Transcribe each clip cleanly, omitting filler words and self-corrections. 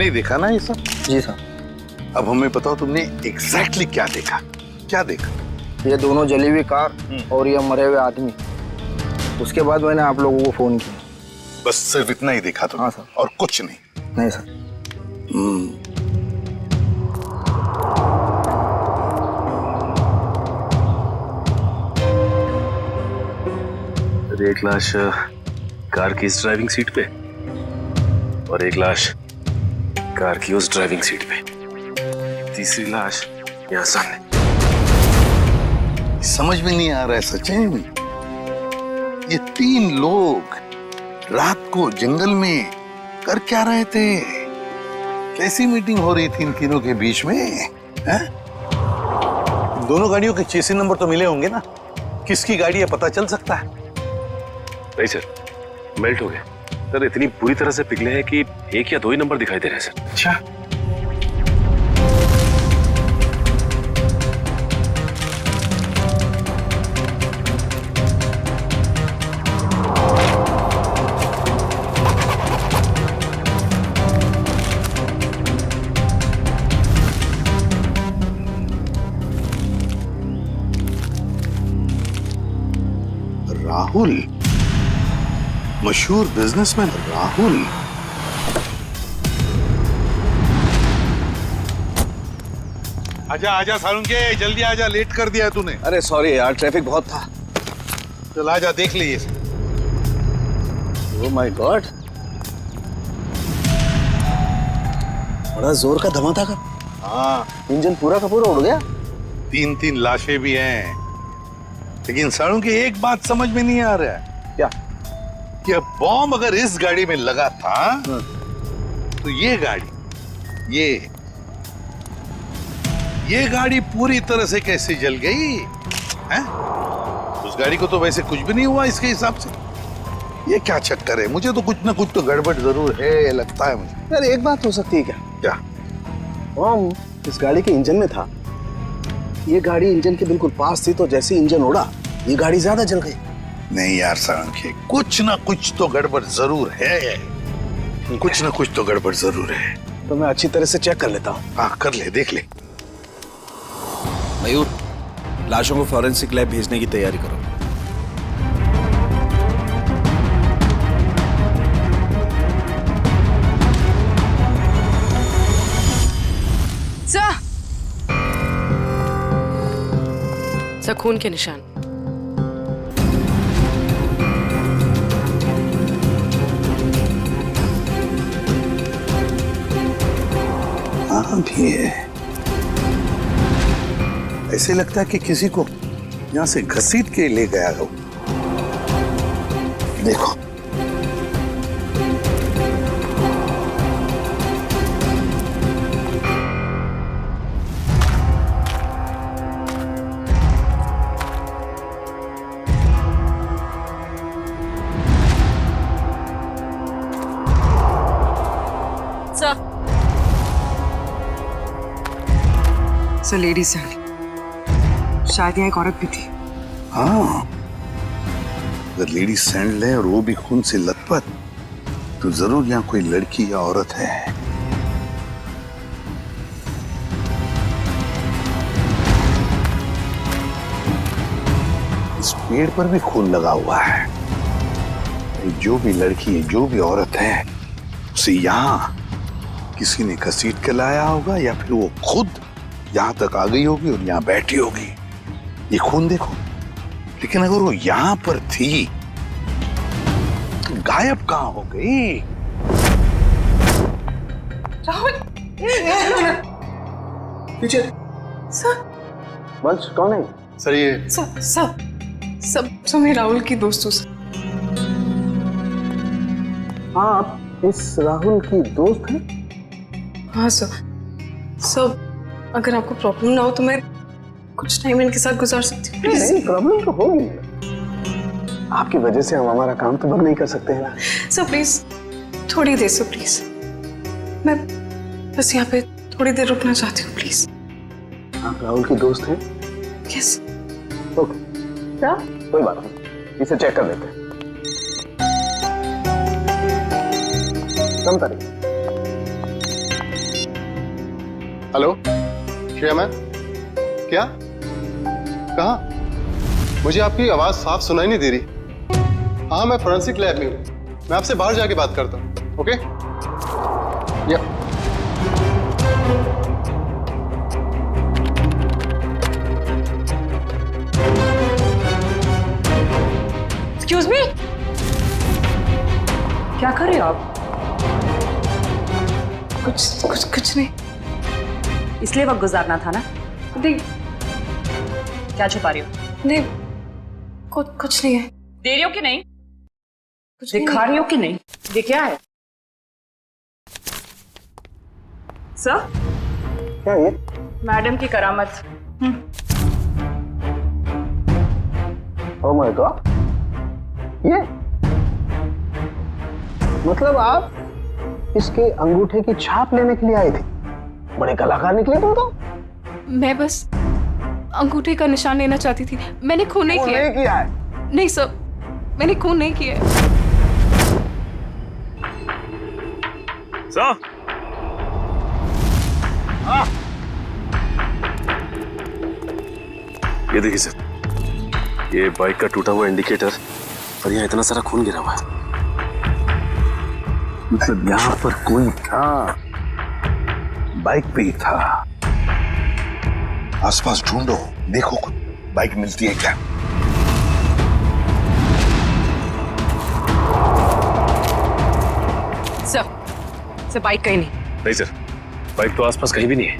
तुमने ही देखा ना ये सब? जी सर। अब हमें बताओ तुमने एग्जैक्टली क्या देखा? क्या देखा? ये दोनों जली हुई कार और ये मरे हुए आदमी। उसके बाद मैंने आप लोगों को फोन किया। बस सिर्फ इतना ही देखा तुमने? हाँ सर। और कुछ नहीं? नहीं सर। एक लाश कार की इस ड्राइविंग सीट पे और एक लाश कार की उस ड्राइविंग सीट पे, तीसरी लाश यहाँ सामने। समझ में नहीं आ रहा है सचिन, ये 3 लोग रात को जंगल में कर क्या रहे थे? कैसी मीटिंग हो रही थी इन तीनों के बीच में? है? दोनों गाड़ियों के चेसिस नंबर तो मिले होंगे ना? किसकी गाड़ी है पता चल सकता है? नहीं सर, मेल्ट हो गए सर, इतनी बुरी तरह से पिघले हैं कि 1 या 2 ही नंबर दिखाई दे रहे हैं सर। अच्छा, राहुल, मशहूर बिजनेसमैन राहुल। आजा आजा सारुंके, जल्दी आजा, लेट कर दिया तूने। अरे सॉरी यार, ट्रैफिक बहुत था। चल आजा, देख लिए। ओह माय गॉड, बड़ा जोर का धमाका था। हाँ, इंजन पूरा का पूरा उड़ गया। 3 लाशें भी हैं, लेकिन सारुंके एक बात समझ में नहीं आ रहा है। क्या? कि अब बॉम्ब अगर इस गाड़ी में लगा था तो ये गाड़ी पूरी तरह से कैसे जल गई है? उस गाड़ी को तो वैसे कुछ भी नहीं हुआ इसके हिसाब से। ये क्या चक्कर है? मुझे तो कुछ ना कुछ तो गड़बड़ जरूर है, लगता है मुझे। यार एक बात हो सकती है क्या? क्या? बॉम्ब इस गाड़ी के इंजन में था। ये गाड़ी इंजन के बिल्कुल पास थी, तो जैसे इंजन उड़ा ये गाड़ी ज्यादा जल गई। नहीं यार सारंगी, कुछ ना कुछ तो गड़बड़ जरूर है। कुछ ना कुछ तो गड़बड़ जरूर है। तो मैं अच्छी तरह से चेक कर लेता हूँ। हाँ कर ले, देख ले। मयूर, लाशों को फॉरेंसिक लैब भेजने की तैयारी करो। सर, खून के निशान। हाँ भी है। ऐसे लगता है कि किसी को यहाँ से घसीट के ले गया हो। देखो, सर लेडीज हैं, शायद यहाँ एक औरत भी थी। हाँ, अगर लेडी सैंडल है और वो भी खून से लथपथ, तो जरूर यहाँ कोई लड़की या औरत है। इस पेड़ पर भी खून लगा हुआ है। जो भी लड़की है, जो भी औरत है, उसे यहाँ किसी ने घसीट के लाया होगा या फिर वो खुद यहाँ तक आ गई होगी और यहाँ बैठी होगी। ये खून देखो, लेकिन अगर वो यहाँ पर थी तो गायब कहाँ हो गई? राहुल, पीछे। सर। वंश कौन है? सर ये सब मैं राहुल की दोस्त हूँ। हाँ, आप इस राहुल की दोस्त हैं? हाँ सर, अगर आपको प्रॉब्लम ना हो तो मैं कुछ टाइम इनके साथ गुजार सकती हूँ। नहीं, प्रॉब्लम तो होगी। आपकी वजह से हम हमारा काम तो बंद नहीं कर सकते हैं ना। सर प्लीज थोड़ी देर से, प्लीज मैं बस यहाँ पे थोड़ी देर रुकना चाहती हूँ, प्लीज। आप राहुल की दोस्त हैं? यस। ओके, क्या? कोई बात नहीं, इसे चेक कर लेते हैं। कम तारीख। हेलो, श्रेया मैम, क्या? कहाँ? मुझे आपकी आवाज साफ सुनाई नहीं दे रही। हाँ, मैं फोरेंसिक लैब में हूँ। मैं आपसे बाहर जाके बात करता हूँ। ओके? या एक्सक्यूज मी, क्या कर रहे हो आप? कुछ नहीं। इसलिए वक्त गुजारना था ना? नहीं क्या छुपा रही हो? नहीं, कुछ नहीं है। दे रही हो कि नहीं? कुछ नहीं दिखा रही हो कि नहीं? ये क्या है सर? क्या ये? मैडम की करामत। ओह माय गॉड, ये मतलब आप इसके अंगूठे की छाप लेने के लिए आए थे? बड़े कलाकार निकले तुम तो। मैं बस अंगूठे का निशान लेना चाहती थी। मैंने खून नहीं किया। नहीं किया है। नहीं सर, मैंने खून नहीं किया है। सर, ये देखिए सर, ये बाइक का टूटा हुआ इंडिकेटर और यहाँ इतना सारा खून गिरा हुआ है। मतलब यहाँ पर कोई था, बाइक पे ही था। आसपास ढूंढो, देखो कुछ बाइक मिलती है क्या? सर बाइक कहीं नहीं। नहीं सर, बाइक तो आसपास कहीं भी नहीं है।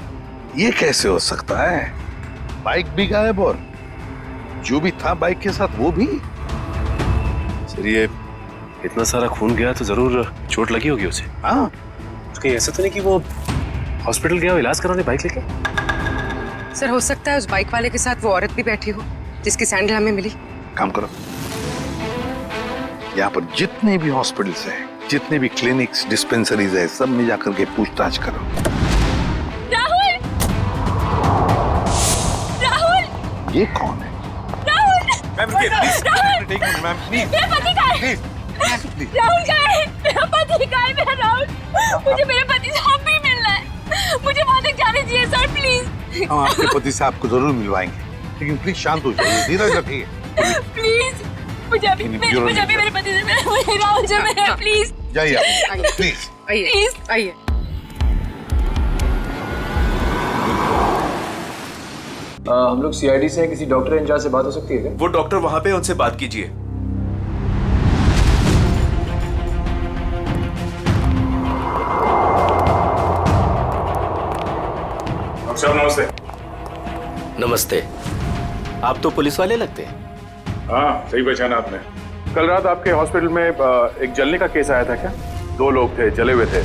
ये कैसे हो सकता है? बाइक भी गायब और जो भी था बाइक के साथ वो भी? सर, ये इतना सारा खून गया तो जरूर चोट लगी होगी उसे। हाँ, कहीं ऐसा तो नहीं कि वो हॉस्पिटल गया हो इलाज कराने बाइक लेके? सर हो सकता है उस बाइक वाले के साथ वो औरत भी बैठी हो जिसकी सैंडल हमें मिली। काम करो, यहाँ पर जितने भी हॉस्पिटल्स हैं, जितने भी क्लिनिक्स, डिस्पेंसरीज है, सब में जाकर के पूछताछ करो। राहुल! राहुल! ये कौन है? मैम, मेरा पति कहाँ है? राहुल कहाँ है? मेरा पति कहाँ है? मेरा राहुल, मुझे मेरे पति से अब भी मिलना है। मुझे वहां तक जाने दीजिए सर, प्लीज। हम आपके पति से आपको जरूर मिलवाएंगे, लेकिन प्लीज शांत हो जाइए, धीरज रखिए। प्लीज, मुझे अभी मेरे पति से मिलना है। मुझे राहुल से मिलना है, प्लीज। जाइए आप, प्लीज। प्लीज आइए। हम लोग सीआईडी से हैं, किसी डॉक्टर इंचार्ज से बात हो सकती है क्या? वो डॉक्टर वहां पे, उनसे बात कीजिए। डॉक्टर नमस्ते। नमस्ते। आप तो पुलिस वाले लगते हैं। हाँ, सही पहचाना आपने। कल रात आपके हॉस्पिटल में एक जलने का केस आया था क्या? 2 लोग थे, जले हुए थे,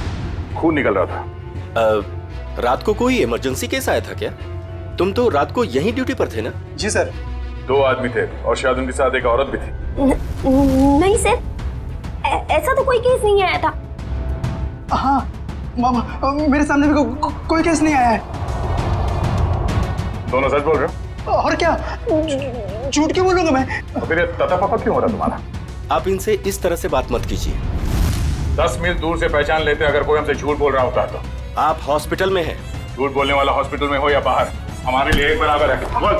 खून निकल रहा था। रात को कोई इमरजेंसी केस आया था क्या? तुम तो रात को यहीं ड्यूटी पर थे ना? जी सर। 2 आदमी थे और शायद उनके साथ एक औरत भी थी। नहीं सर, ऐसा तो कोई केस नहीं आया था। हाँ मामा, मेरे सामने भी कोई केस नहीं आया है। दोनों सच बोल रहे हो? और क्या, झूठ क्यों बोलूंगा मैं? तो फिर ये तता पापा क्यों हो रहा तुम्हारा? आप इनसे इस तरह से बात मत कीजिए। 10 मील दूर से पहचान लेते अगर कोई हमसे झूठ बोल रहा होता तो। आप हॉस्पिटल में हैं। झूठ बोलने वाला हॉस्पिटल में हो या बाहर, हमारे लिए एक बराबर है। बोल।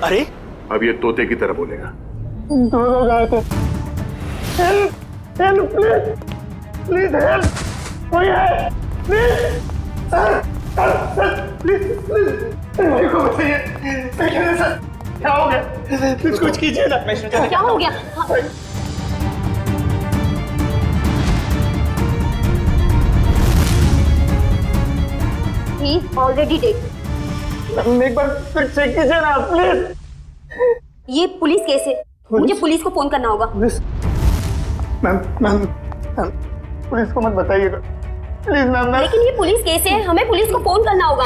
अरे अब ये तोते की तरह बोलेगा। 2 लोग आए थे। हेल्प, प्लीज, प्लीज हेल्प, कोई है? प्लीज, मेरे को बताइए, क्या हो गया? प्लीज कुछ कीजिए ना। क्या हो गया? He is already dead. एक बार फिर चेक कीजिए ना प्लीज। ये पुलिस केस है, मुझे पुलिस को फोन करना होगा। मैम, पुलिस को मत बताइएगा प्लीज मैम। लेकिन ये पुलिस केस है, हमें पुलिस को फोन करना होगा।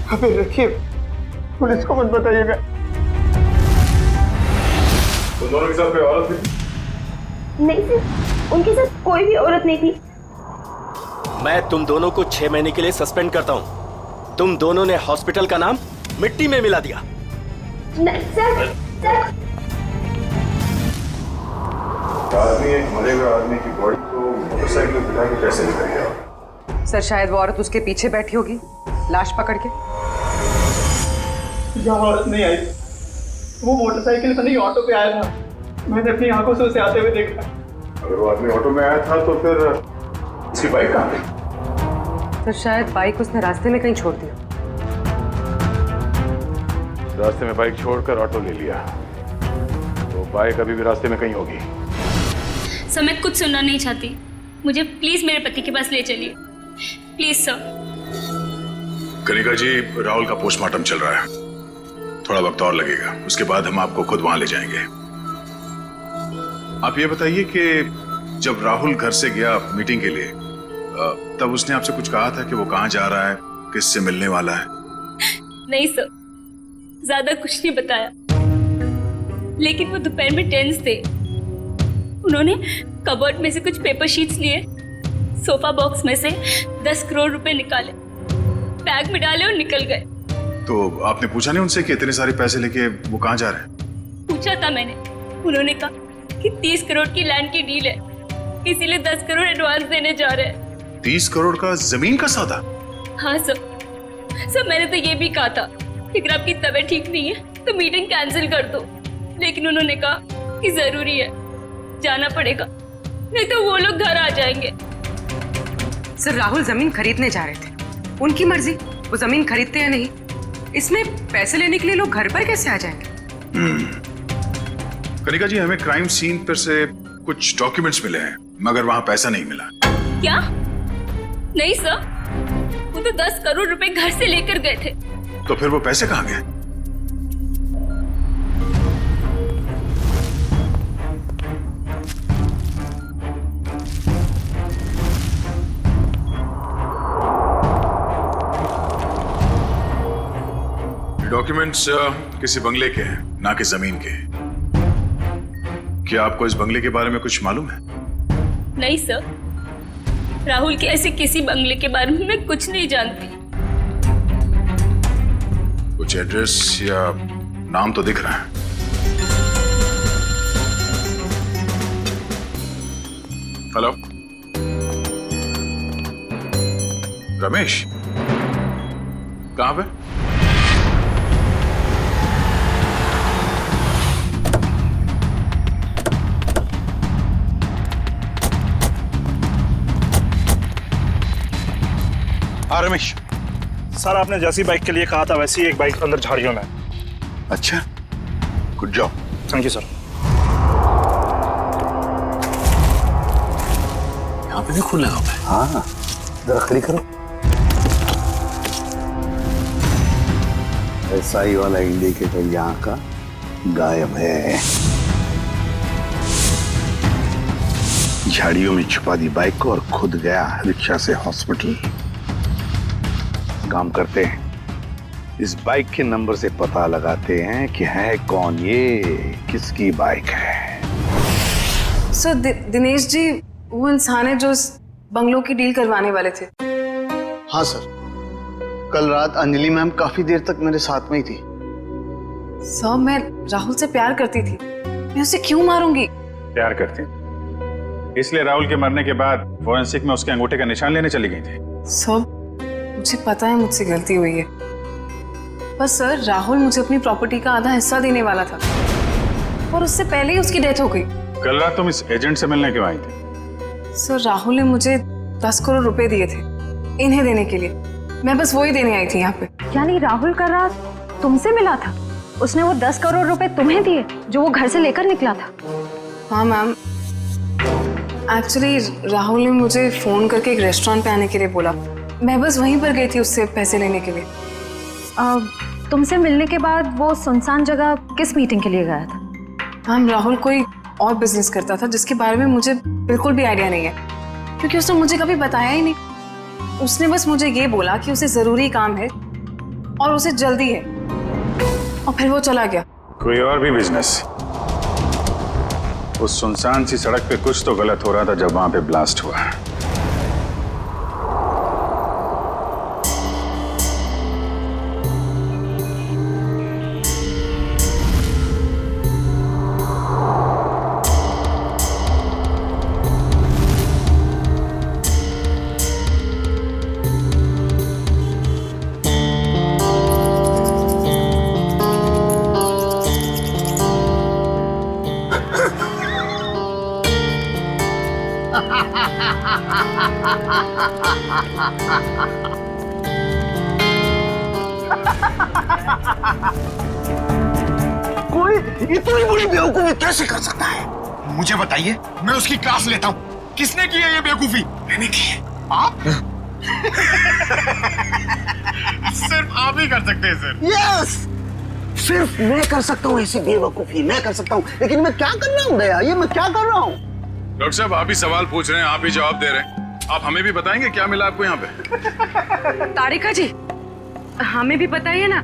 आप रखिए, पुलिस को मत बताइएगा। तो दोनों के साथ कोई औरत थी? नहीं सर, उनके साथ कोई भी औरत नहीं थी। मैं तुम दोनों को 6 महीने के लिए सस्पेंड करता हूं। तुम दोनों ने हॉस्पिटल का नाम मिट्टी में मिला दिया। नहीं सर, सर। आदमी एक मरे हुए आदमी की बॉडी को मोटरसाइकिल में बिठा के कैसे लेकर गया? सर शायद वो औरत उसके पीछे बैठी होगी लाश पकड़ के। यह औरत नहीं आई, वो मोटरसाइकिल पर नहीं ऑटो पे आया था। मैंने अपनी आंखों से उसे आते हुए देखा। अगर वो आदमी ऑटो में आया था तो फिर उसकी बाइक कहाँ गई? सर शायद बाइक उसने रास्ते में कहीं छोड़ दिया। रास्ते में बाइक छोड़कर ऑटो ले लिया, तो बाइक अभी भी रास्ते में कहीं होगी। सर मैं कुछ सुनना नहीं चाहती, मुझे प्लीज मेरे पति के पास ले चलिए, प्लीज सर। कनिका जी, राहुल का पोस्टमार्टम चल रहा है, थोड़ा वक्त और लगेगा, उसके बाद हम आपको खुद वहां ले जाएंगे। आप ये बताइए कि जब राहुल घर से गया मीटिंग के लिए, तब उसने आपसे कुछ कहा था कि वो कहाँ जा रहा है, किससे मिलने वाला है? नहीं सर, ज्यादा कुछ नहीं बताया, लेकिन वो दोपहर में टेंस थे। उन्होंने कबर्ड में से कुछ पेपर शीट्स लिए, सोफा बॉक्स में से 10 करोड़ रुपए निकाले, बैग में डाले और निकल गए। तो आपने पूछा नहीं उनसे कि इतने सारे पैसे लेके वो कहाँ जा रहे हैं? पूछा था मैंने, उन्होंने कहा कि 30 करोड़ की लैंड की डील है, इसीलिए 10 करोड़ एडवांस देने जा रहे हैं। 30 करोड़ का जमीन का सौदा? हाँ सर मैंने तो ये भी कहा था कि अगर आपकी तबीयत ठीक नहीं है तो मीटिंग कैंसिल कर दो, लेकिन उन्होंने कहा कि जरूरी है, जाना पड़ेगा, नहीं तो वो लोग घर आ जाएंगे। सर राहुल जमीन खरीदने जा रहे थे, उनकी मर्जी, वो जमीन खरीदते या नहीं, इसमें पैसे लेने के लिए लोग घर पर कैसे आ जाएंगे? कनिका जी, हमें क्राइम सीन पर से कुछ डॉक्यूमेंट्स मिले हैं, मगर वहां पैसा नहीं मिला। क्या? नहीं सर, वो तो 10 करोड़ रुपए घर से लेकर गए थे। तो फिर वो पैसे कहाँ गए? डॉक्यूमेंट्स किसी बंगले के हैं, ना कि जमीन के। क्या आपको इस बंगले के बारे में कुछ मालूम है? नहीं सर, राहुल के ऐसे किसी बंगले के बारे में मैं कुछ नहीं जानती। कुछ एड्रेस या नाम तो दिख रहा है। हेलो, रमेश, कहां पे? हाँ रमेश, सर आपने जैसी बाइक के लिए कहा था वैसी एक बाइक अंदर झाड़ियों में। अच्छा, good job. Thank you sir. यहाँ पे भी खून लगा हुआ है। हाँ, जरा खड़ी करो। एसआई वाला इंडिकेटर यहाँ का गायब है। झाड़ियों में छुपा दी बाइक को और खुद गया रिक्शा से हॉस्पिटल। काम करते हैं, इस बाइक के नंबर से पता लगाते हैं कि है कौन ये, किसकी बाइक है। सर दिनेश जी वो इंसान है जो इस बंगलों की डील करवाने वाले थे। हाँ सर, कल रात अंजलि मैम काफी देर तक मेरे साथ में ही थी। सर मैं राहुल से प्यार करती थी, मैं उसे क्यों मारूंगी? प्यार करती, इसलिए राहुल के मरने के बाद फोरेंसिक में उसके अंगूठे का निशान लेने चली गई थी। सर मुझे पता है मुझसे गलती हुई है, पर सर राहुल मुझे अपनी प्रॉपर्टी का आधा हिस्सा देने वाला था और उससे पहले ही उसकी डेथ हो गई। कल रात तुम इस एजेंट से मिलने क्यों आई थी? सर राहुल ने मुझे 10 करोड़ रुपए दिए थे इन्हें देने के लिए, मैं बस वही देने आई थी यहाँ पे। यानी राहुल का रात तुमसे मिला था? उसने वो 10 करोड़ रुपए तुम्हें दिए जो वो घर से लेकर निकला था? हाँ मैम, एक्चुअली राहुल ने मुझे फोन करके एक रेस्टोरेंट पे आने के लिए बोला, मैं बस वहीं पर गई थी उससे पैसे लेने के लिए। तुमसे मिलने के बाद वो सुनसान जगह किस मीटिंग के लिए गया था? मैम राहुल कोई और बिजनेस करता था जिसके बारे में मुझे बिल्कुल भी आइडिया नहीं है, क्योंकि उसने मुझे कभी बताया ही नहीं। उसने बस मुझे ये बोला कि उसे जरूरी काम है और उसे जल्दी है, और फिर वो चला गया। कोई और भी बिजनेस? उस सुनसान सी सड़क पे कुछ तो गलत हो रहा था जब वहां पे ब्लास्ट हुआ। कोई इतनी बड़ी बेवकूफी कैसे कर सकता है? मुझे बताइए, मैं उसकी क्लास लेता हूँ। किसने की है ये बेवकूफी? मैंने की है। आप? सिर्फ आप ही कर सकते हैं सर। यस, सिर्फ मैं कर सकता हूँ ऐसी बेवकूफी, मैं कर सकता हूँ। लेकिन मैं क्या कर रहा हूँ दया, ये मैं क्या कर रहा हूँ? डॉक्टर साहब, आप ही सवाल पूछ रहे हैं, आप ही जवाब दे रहे हैं। आप हमें भी बताएंगे क्या मिला आपको यहाँ पे? तारिका जी, हमें भी बताइए ना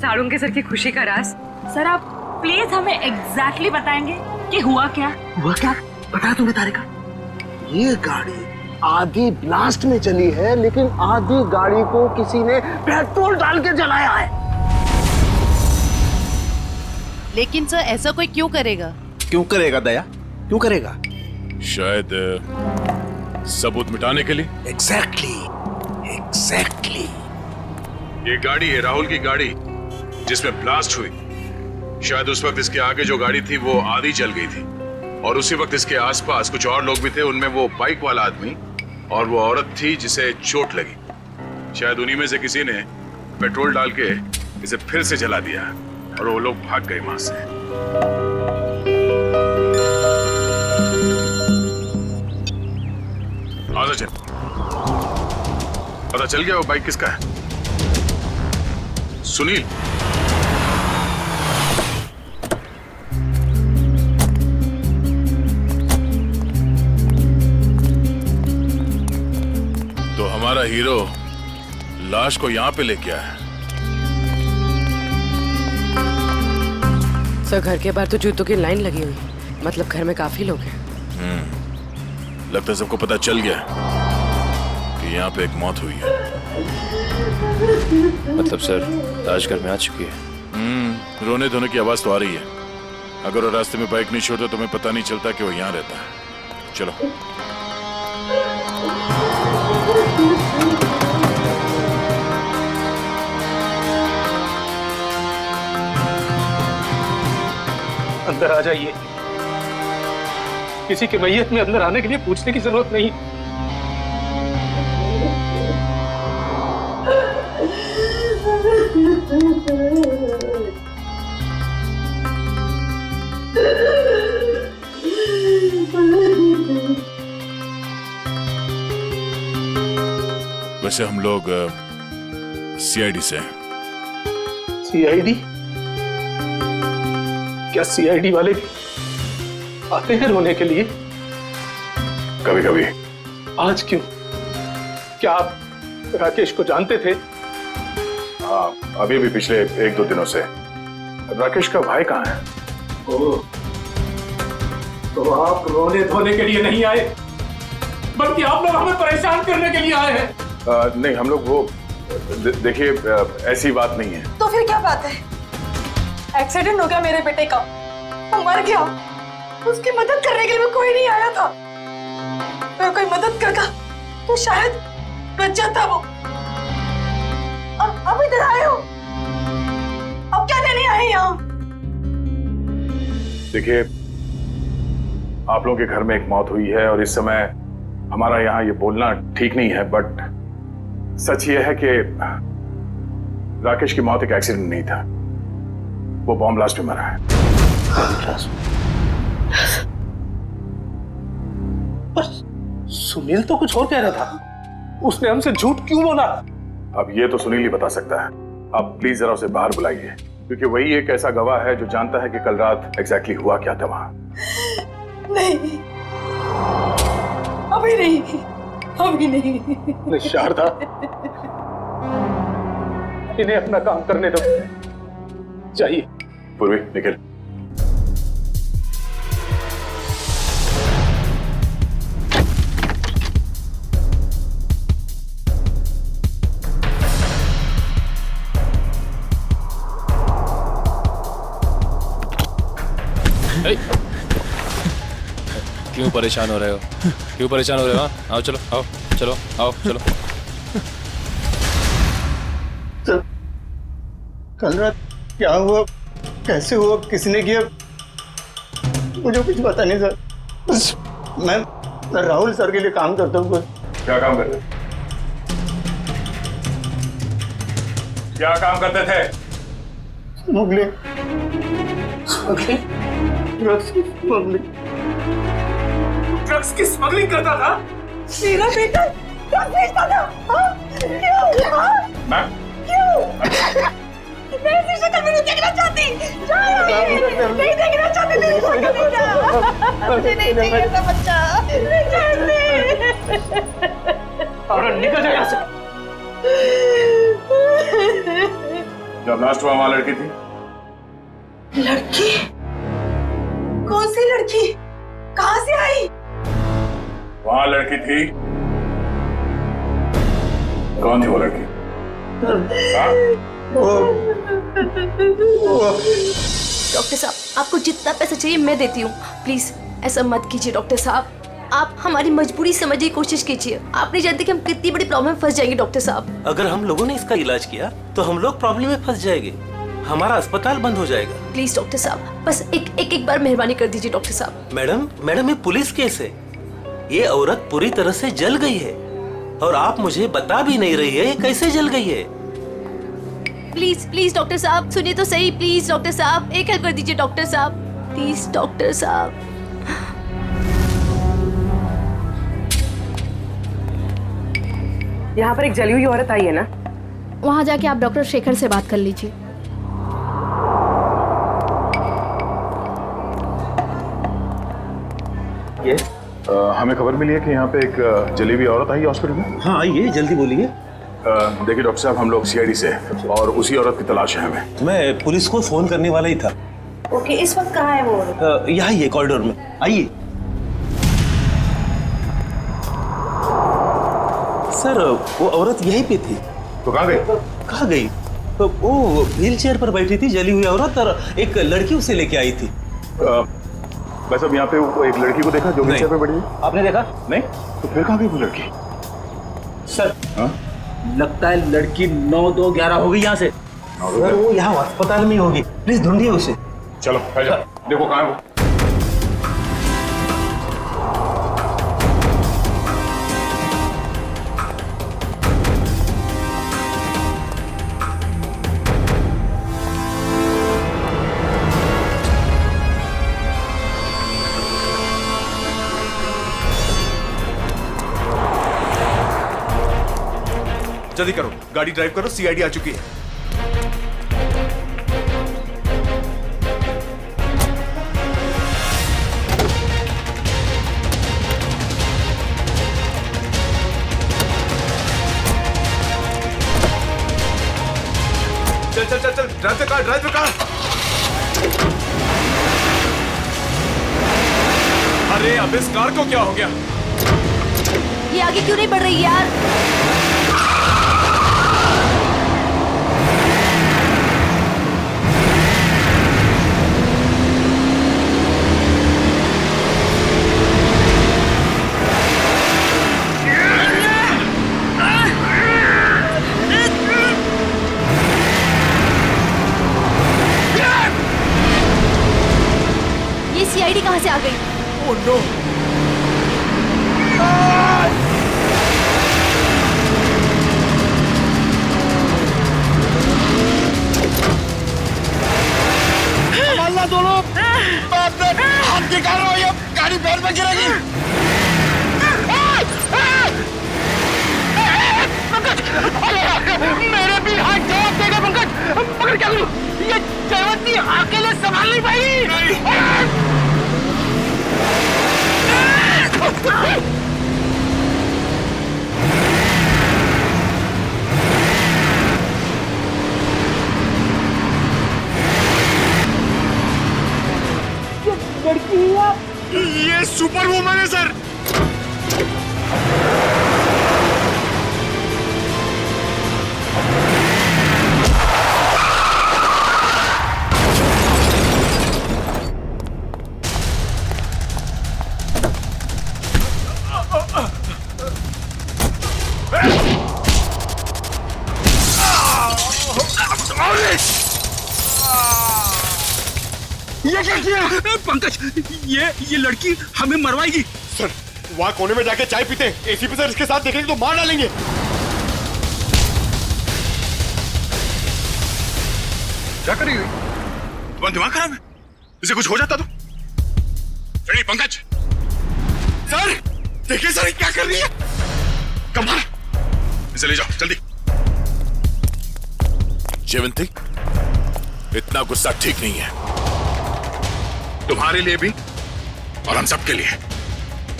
साड़ू के सर की खुशी का राज। सर आप प्लीज हमें एग्जैक्टली बताएंगे कि हुआ क्या? हुआ क्या? बता तुम्हें तारिका, ये गाड़ी आधी ब्लास्ट में चली है, लेकिन आधी गाड़ी को किसी ने पेट्रोल डाल के जलाया है। लेकिन सर ऐसा कोई क्यों करेगा? क्यों करेगा दया, क्यों करेगा? शायद सबूत मिटाने के लिए। एग्जैक्टली। ये गाड़ी है राहुल की गाड़ी जिसमें ब्लास्ट हुई। शायद उस वक्त इसके आगे जो गाड़ी थी वो आधी जल गई थी, और उसी वक्त इसके आसपास कुछ और लोग भी थे। उनमें वो बाइक वाला आदमी और वो औरत थी जिसे चोट लगी। शायद उन्हीं में से किसी ने पेट्रोल डाल के इसे फिर से जला दिया और वो लोग भाग गए वहां से। आजा चल, पता चल गया वो बाइक किसका है? सुनील। तो हमारा हीरो लाश को यहाँ पे लेके आया है। सर घर के बाहर तो जूतों की लाइन लगी हुई, मतलब घर में काफी लोग हैं। लगता है सबको पता चल गया कि यहाँ पे एक मौत हुई है। मतलब सर लाश घर में आ चुकी है। रोने धोने की आवाज तो आ रही है। अगर वो रास्ते में बाइक नहीं छोड़ता तो हमें पता नहीं चलता कि वो यहाँ रहता है। चलो। अंदर आ जाइए। किसी की मैयत में अंदर आने के लिए पूछने की जरूरत नहीं। वैसे हम लोग सीआईडी से हैं। सीआईडी? क्या सीआईडी वाले भी आते हैं रोने के लिए? कभी कभी। आज क्यों? क्या आप राकेश को जानते थे? हाँ, अभी भी पिछले 1-2 दिनों से। राकेश का भाई कहाँ है? ओह, तो आप रोने धोने के लिए नहीं आए, बल्कि आप लोग हमें परेशान करने के लिए आए हैं। नहीं, हम लोग वो देखिए ऐसी बात नहीं है। तो फिर क्या बात है? एक्सीडेंट हो गया मेरे बेटे का, वो मर गया। उसकी मदद करने के लिए कोई नहीं आया था। अगर कोई मदद करता तो शायद बच जाता वो। अब इधर आए हो, अब क्या लेने आए यहाँ? देखिए, आप लोगों के घर में एक मौत हुई है और इस समय हमारा यहाँ ये बोलना ठीक नहीं है, बट सच ये है कि राकेश की मौत एक एक्सीडेंट नहीं था, वो बॉम्ब ब्लास्ट में मरा है। बस सुनील तो कुछ और कह रहा था, उसने हमसे झूठ क्यों बोला? अब ये तो सुनील ही बता सकता है। आप प्लीज जरा उसे बाहर बुलाइए, क्योंकि वही एक ऐसा गवाह है जो जानता है कि कल रात एग्जैक्टली हुआ क्या था वहां। नहीं, अभी नहीं, अभी नहीं। शारदा, इन्हें अपना काम करने दो। चाहिए पूर्वी, निकल। क्यों परेशान हो रहे हो? क्यों परेशान हो रहे हो? आओ चलो, आओ चलो, आओ चलो। तो कल रात क्या हुआ, कैसे हुआ, किसने किया, मुझे कुछ पता नहीं सर। बस मैं राहुल सर के लिए काम करता हूँ। क्या काम करते? क्या काम करते थे? स्मगलिंग, ड्रग्स की स्मगलिंग करता था? मेरा बेटा ड्रग्स बेचता था? हाँ? क्यों? हाँ? मैम, क्यों? मैं ऐसी शक्ल में नहीं देखना चाहती। नहीं देखना चाहती मेरी शक्ल में। मुझे नहीं चाहिए ऐसा बच्चा। और निकल जाए यहाँ से। जब लास्ट हुआ वहां लड़की थी? लड़की? कौन सी लड़की? कहाँ से आई? वहां लड़की थी? कौन थी वो लड़की? डॉक्टर साहब, आपको जितना पैसा चाहिए मैं देती हूँ। प्लीज ऐसा मत कीजिए डॉक्टर साहब। आप हमारी मजबूरी समझने की कोशिश कीजिए। आप नहीं जानते कि हम कितनी बड़ी प्रॉब्लम में फंस जाएंगे डॉक्टर साहब। अगर हम लोगों ने इसका इलाज किया तो हम लोग प्रॉब्लम में फंस जाएंगे, हमारा अस्पताल बंद हो जाएगा। प्लीज डॉक्टर साहब, बस एक बार मेहरबानी कर दीजिए डॉक्टर साहब। मैडम ये पुलिस केस है। ये औरत पूरी तरह से जल गई है और आप मुझे बता भी नहीं रही है ये कैसे जल गई है। प्लीज डॉक्टर साहब सुनिए तो सही। प्लीज डॉक्टर साहब एक हेल्प कर दीजिए डॉक्टर साहब। प्लीज डॉक्टर साहब। यहाँ पर एक जली हुई औरत आई है ना? वहाँ जाके आप डॉक्टर शेखर से बात कर लीजिए। ये हमें खबर मिली है कि यहाँ पे एक जली हुई औरत आई हॉस्पिटल में। हाँ आइए, जल्दी बोलिए। देखिए डॉक्टर साहब, हम लोग सीआईडी से हैं और उसी औरत की तलाश है हमें। मैं पुलिस को फोन करने वाला ही था। ओके, इस वक्त कहाँ है वो? यहाँ ही है कॉरिडोर में, आइए। सर वो औरत यहीं पे थी। तो कहाँ गई? कहाँ गई? वो व्हील चेयर पर बैठी थी जली हुई औरत, और एक लड़की उसे लेके आई थी। बस अब यहाँ पे एक लड़की को देखा जो व्हील चेयर पे बैठी है? आपने देखा? नहीं। तो फिर कहाँ गई वो लड़की? सर लगता है लड़की 9-2-11 हो गई यहाँ से। सर वो यहाँ अस्पताल में होगी, प्लीज ढूंढिए उसे। चलो देखो कहाँ है वो। जल्दी करो, गाड़ी ड्राइव करो, सीआईडी आ चुकी है। चल चल चल चल, drive the car, drive the car. अरे अब इस कार को क्या हो गया? ये आगे क्यों नहीं बढ़ रही यार? ये सीआईडी कहाँ से आ गई? Oh no! संभालना दोनों। हाथ दिखा रहा हूँ, ये गाड़ी पैर में गिरेगी। पंकज, मेरे भी हाथ जवाब देगा पंकज। पकड़ क्या करूँ? ये जयवंती अकेले संभाल नहीं पाई। ये सुपर वुमन है सर। ये क्या किया? पंकज, ये लड़की हमें मरवाएगी। सर वहां कोने में जाके चाय पीते हैं। एसीपी सर इसके साथ देखेंगे तो मार डालेंगे। क्या करी हुई? तुम्हारा दिमाग खराब है? इसे कुछ हो जाता तो? फ्रेडी, पंकज, सर देखिए सर क्या कर रही है। कमाल, इसे ले जाओ जल्दी। जयवंती, इतना गुस्सा ठीक नहीं है। तुम्हारे लिए भी और हम सबके लिए।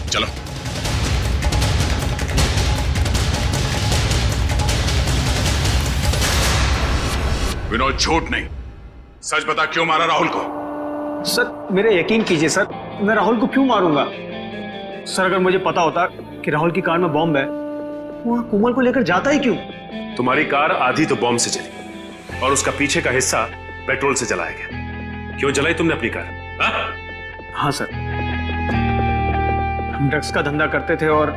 चलो। विनोद, झूठ नहीं, सच बता, क्यों मारा राहुल को? सर मेरे यकीन कीजिए सर, मैं राहुल को क्यों मारूंगा? सर अगर मुझे पता होता कि राहुल की कार में बॉम्ब है, वहां कोमल को लेकर जाता ही क्यों? तुम्हारी कार आधी तो बॉम्ब से चली और उसका पीछे का हिस्सा पेट्रोल से जलाया गया। क्यों जलाई तुमने अपनी कार? हाँ सर, हम ड्रग्स का धंधा करते थे और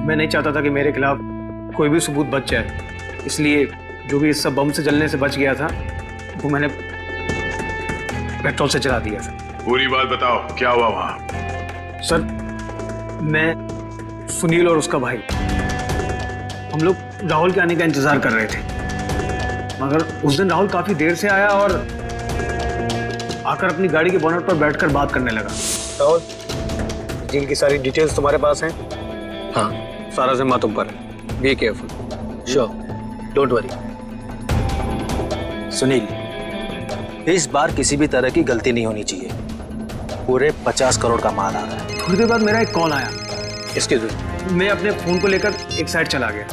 मैं नहीं चाहता था कि मेरे खिलाफ कोई भी सबूत बच जाए, इसलिए जो भी हिस्सा बम से जलने से बच गया था वो मैंने पेट्रोल से जला दिया था। पूरी बात बताओ, क्या हुआ वहां? सर मैं, सुनील और उसका भाई, हम लोग राहुल के आने का इंतजार कर रहे थे, मगर उस दिन राहुल काफी देर से आया और आकर अपनी गाड़ी के बोनट पर बैठकर बात करने लगा। राहुल, डील की सारी डिटेल्स तुम्हारे पास हैं? हाँ, सारा जिम्मा तुम पर है। Be careful. Sure, don't worry. Sunil, इस बार किसी भी तरह की गलती नहीं होनी चाहिए। पूरे 50 करोड़ का माल आ रहा है। थोड़ी देर बाद मेरा एक कॉल आया। इसके मैं अपने फोन को लेकर एक साइड चला गया।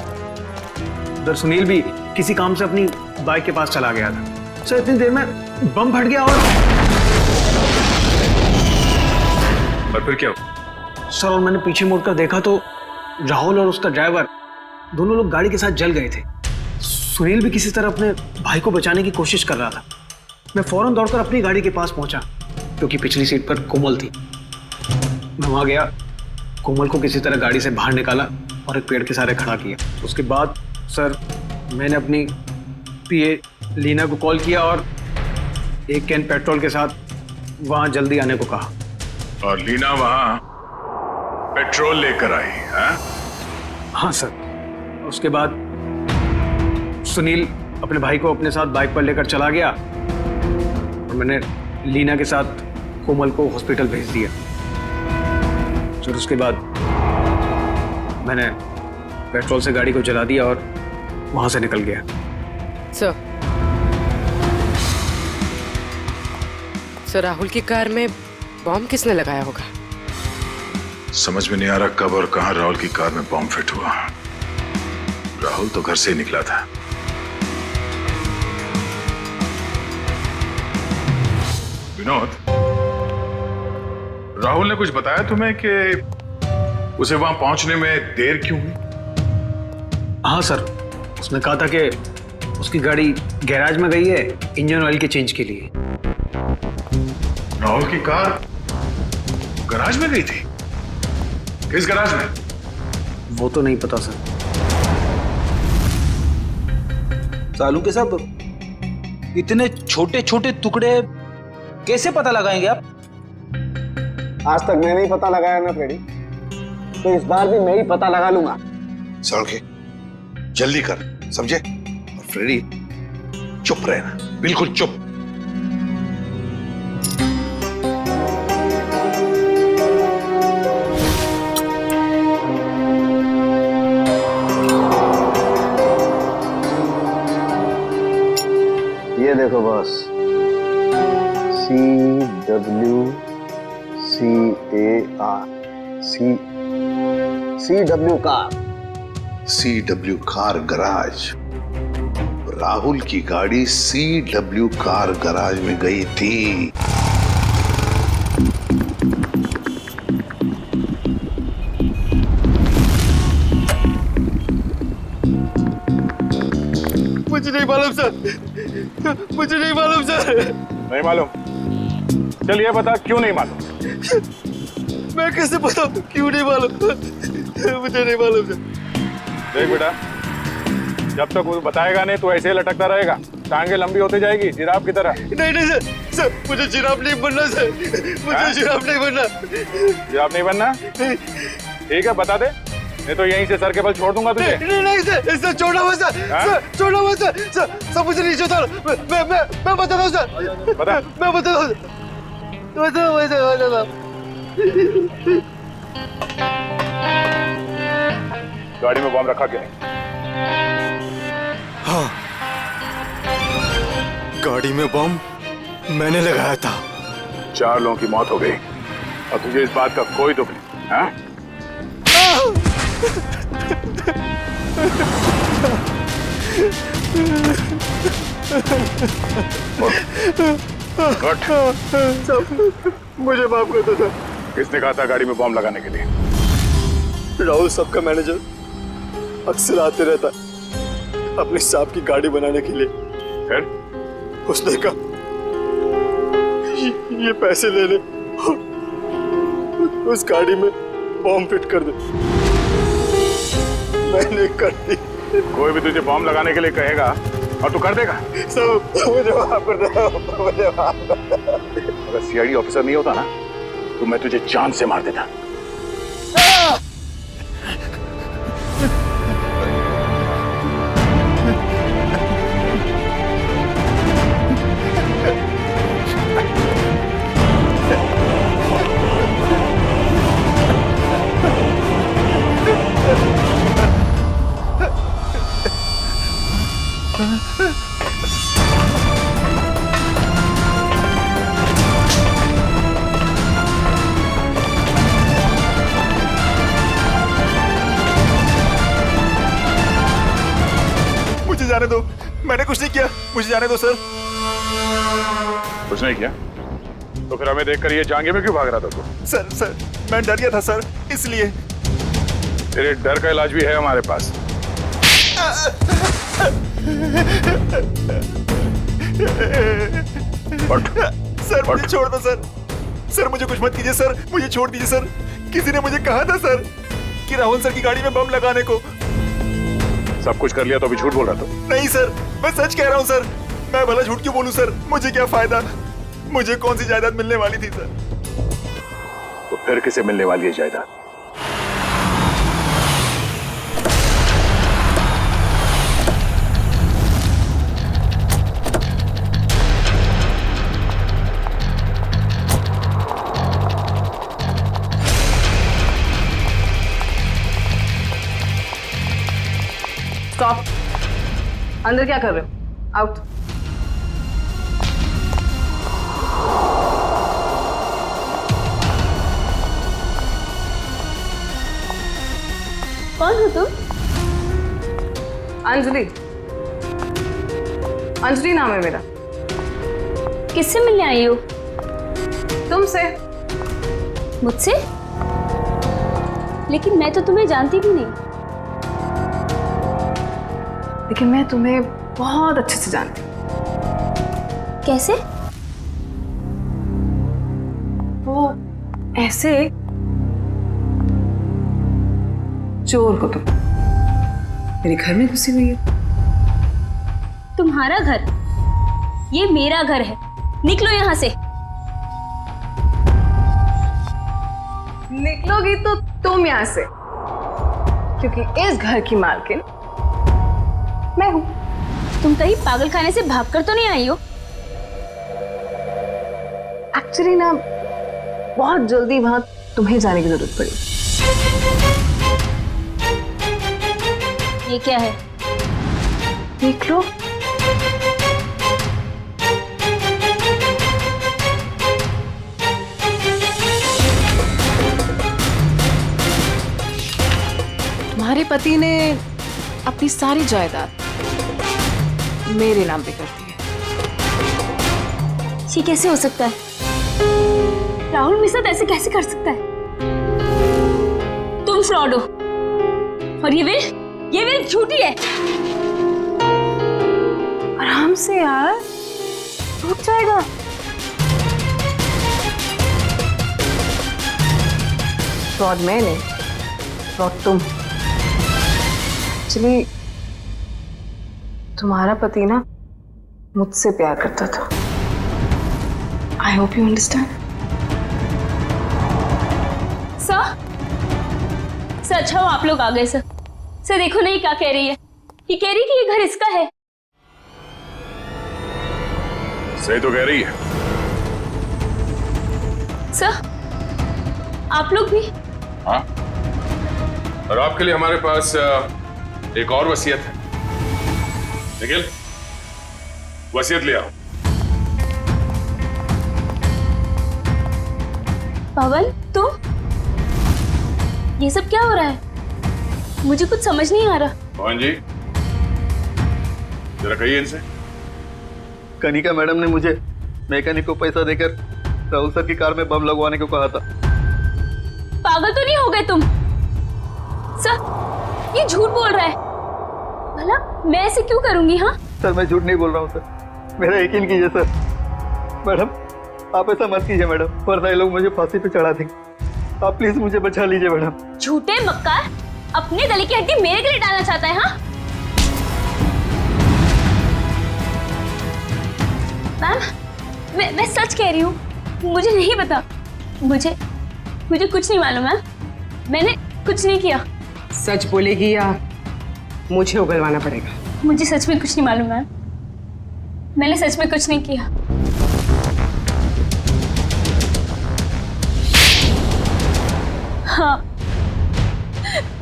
उधर सुनील भी किसी काम से अपनी बाइक के पास चला गया था। सर इतनी देर में बम फट गया और फिर क्या हुआ? सर और मैंने पीछे मुड़कर देखा तो राहुल और उसका ड्राइवर दोनों लोग गाड़ी के साथ जल गए थे। सुनील भी किसी तरह अपने भाई को बचाने की कोशिश कर रहा था। मैं फौरन दौड़कर अपनी गाड़ी के पास पहुंचा क्योंकि पिछली सीट पर कोमल थी। मैं वहां गया, कोमल को किसी तरह गाड़ी से बाहर निकाला और एक पेड़ के सहारे खड़ा किया। उसके बाद सर मैंने अपनी पीए लीना को कॉल किया और एक कैन पेट्रोल के साथ वहां जल्दी आने को कहा। और लीना वहां पेट्रोल लेकर आई? हाँ सर। उसके बाद सुनील अपने भाई को अपने साथ बाइक पर लेकर चला गया और मैंने लीना के साथ कोमल को हॉस्पिटल भेज दिया। फिर उसके बाद मैंने पेट्रोल से गाड़ी को जला दिया और वहां से निकल गया। सर राहुल की कार में बॉम्ब किसने लगाया होगा? समझ में नहीं आ रहा कब और कहां राहुल की कार में बॉम्ब फिट हुआ। राहुल तो घर से ही निकला था। विनोद, राहुल ने कुछ बताया तुम्हें कि उसे वहां पहुंचने में देर क्यों हुई? हाँ सर, उसने कहा था कि उसकी गाड़ी गैराज में गई है इंजन ऑयल के चेंज के लिए। राहुल की कार गैराज में गई थी? किस गैराज में? वो तो नहीं पता सर। सालू के सब इतने छोटे छोटे टुकड़े कैसे पता लगाएंगे आप? आज तक मैंने ही पता लगाया ना फ्रेडी, तो इस बार भी मैं ही पता लगा लूंगा। सड़के जल्दी कर, समझे? और फ्रेडी चुप रहना, बिल्कुल चुप। ये देखो boss, CWCAR car. CW car garage. Rahul की गाड़ी CW कार गराज में गई थी। मुझे नहीं मालूम सर, मुझे नहीं मालूम सर। नहीं मालूम? चलिए बता, क्यों नहीं मालूम? मैं कैसे बताऊं क्यों नहीं मालूम? मुझे नहीं मालूम सर। देख बेटा, जब तक वो बताएगा नहीं तो ऐसे ही लटकता रहेगा, टांगे लंबी होती जाएगी जिराफ की तरह। नहीं नहीं सर, सर मुझे जिराफ नहीं बनना सर, मुझे जिराफ नहीं बनना। जिराफ नहीं बनना? ठीक है बता दे, मैं तो यहीं से सर के बल छोड़ दूंगा तुझे। नहीं सर, सर छोड़ना मत सर, सर छोड़ना मत सर, सर मुझे नीचे उतारो, मैं बताता हूँ सर, बता, मैं बताता हूँ, बताता। गाड़ी में बम रखा क्या? हाँ, गाड़ी में बम मैंने लगाया था। 4 लोगों की मौत हो गई और तुझे इस बात का कोई दुख नहीं, हाँ? मुझे माफ कर दो सर। किसने कहा था गाड़ी में बम लगाने के लिए? राहुल सबका मैनेजर अक्सर आते रहता है अपने साहब की गाड़ी बनाने के लिए। फिर उसने कहा ये पैसे ले ले, उस गाड़ी में बम फिट कर दे। मैंने कर दी। कोई भी तुझे बम लगाने के लिए कहेगा और तू कर देगा? सब मुझे माफ कर दो, मुझे माफ कर दो। अगर सीआईडी ऑफिसर नहीं होता ना तो मैं तुझे जान से मार देता। जाने दो, मैंने कुछ नहीं किया, मुझे जाने दो सर। कुछ नहीं किया तो फिर हमें देखकर ये जांघे में क्यों भाग रहा था तू? सर मैं डर गया था सर, इसलिए। तेरे डर का इलाज भी है हमारे पास। सर मुझे छोड़ दो सर, सर मुझे कुछ मत कीजिए सर, मुझे छोड़ दीजिए सर। किसी ने मुझे कहा था सर कि राहुल सर की गाड़ी में बम लगाने को। सब कुछ कर लिया तो अभी झूठ बोल रहा था? नहीं सर, मैं सच कह रहा हूँ सर। मैं भला झूठ क्यों बोलूं सर, मुझे क्या फायदा, मुझे कौन सी जायदाद मिलने वाली थी सर। तो फिर किसे मिलने वाली है जायदाद? स्टॉप। अंदर क्या कर रहे हो? आउट। कौन हो तुम? अंजलि। अंजलि नाम है मेरा। किससे मिलने आई हो? तुमसे। मुझसे? लेकिन मैं तो तुम्हें जानती भी नहीं। लेकिन मैं तुम्हें बहुत अच्छे से जानती हूँ। कैसे? वो ऐसे चोर को तुम मेरे घर में घुसी हुई है। तुम्हारा घर? ये मेरा घर है, निकलो यहाँ से। निकलोगी तो तुम यहाँ से, क्योंकि इस घर की मालकिन मैं हूं। तुम कहीं पागल खाने से भागकर तो नहीं आई हो? एक्चुअली ना बहुत जल्दी वहां तुम्हें जाने की जरूरत पड़ी। ये क्या है? देख लो। तुम्हारे पति ने अपनी सारी जायदाद मेरे नाम पे कर दी है। ये कैसे हो सकता है? राहुल मेरे साथ ऐसे कैसे कर सकता है? तुम फ्रॉड हो और ये विल झूठी है। आराम से यार, टूट जाएगा। फ्रॉड मैं नहीं, फ्रॉड तुम। एक्चुअली तुम्हारा पति ना मुझसे प्यार करता था, I hope you understand. Sir अच्छा हो आप लोग आ गए सर। सर देखो नहीं क्या कह रही है, ये कह रही कि ये घर इसका है। सही तो कह रही है। सर आप लोग भी? हाँ, और आपके लिए हमारे पास एक और वसीयत है। निखिल, वसीयत ले आओ। पवन तुम, ये सब क्या हो रहा है? मुझे कुछ समझ नहीं आ रहा। पवन जी, जरा कहिए इनसे। कनिका मैडम ने मुझे मैकेनिक को पैसा देकर राहुल सर की कार में बम लगवाने को कहा था। पागल तो नहीं हो गए तुम? सर ये झूठ बोल रहा है। भला मैं ऐसे क्यों करूंगी? हाँ सर मैं झूठ नहीं बोल रहा हूँ सर, मेरा यकीन कीजिए सर। मैडम आप ऐसा मत कीजिए मैडम, वरना ये लोग मुझे फांसी पे चढ़ा देंगे। आप प्लीज मुझे बचा लीजिए मैडम। झूठे मक्कार, अपने गले की हड्डी मेरे गले डालना चाहता है? हाँ मैम, मैं सच कह रही हूँ, मुझे नहीं पता। मुझे कुछ नहीं मालूम मैम, मैंने कुछ नहीं किया। सच बोलेगी या मुझे उगलवाना पड़ेगा? मुझे सच में कुछ नहीं मालूम मैम, मैंने सच में कुछ नहीं किया। हाँ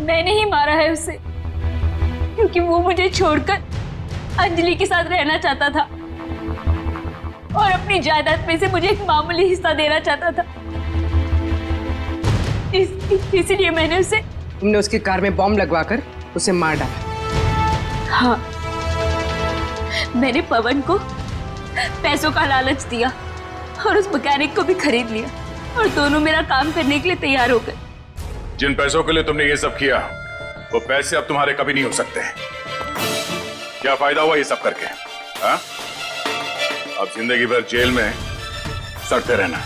मैंने ही मारा है उसे, क्योंकि वो मुझे छोड़कर अंजलि के साथ रहना चाहता था और अपनी जायदाद में से मुझे एक मामूली हिस्सा देना चाहता था। इसलिए मैंने उसे, तुमने उसकी कार में बॉम्ब लगवाकर उसे मार डाला? हाँ, मैंने पवन को पैसों का लालच दिया और उस मैकेनिक को भी खरीद लिया और दोनों मेरा काम करने के लिए तैयार हो गए। जिन पैसों के लिए तुमने ये सब किया, वो पैसे अब तुम्हारे कभी नहीं हो सकते। क्या फायदा हुआ ये सब करके? हाँ, अब जिंदगी भर जेल में सड़ते रहना।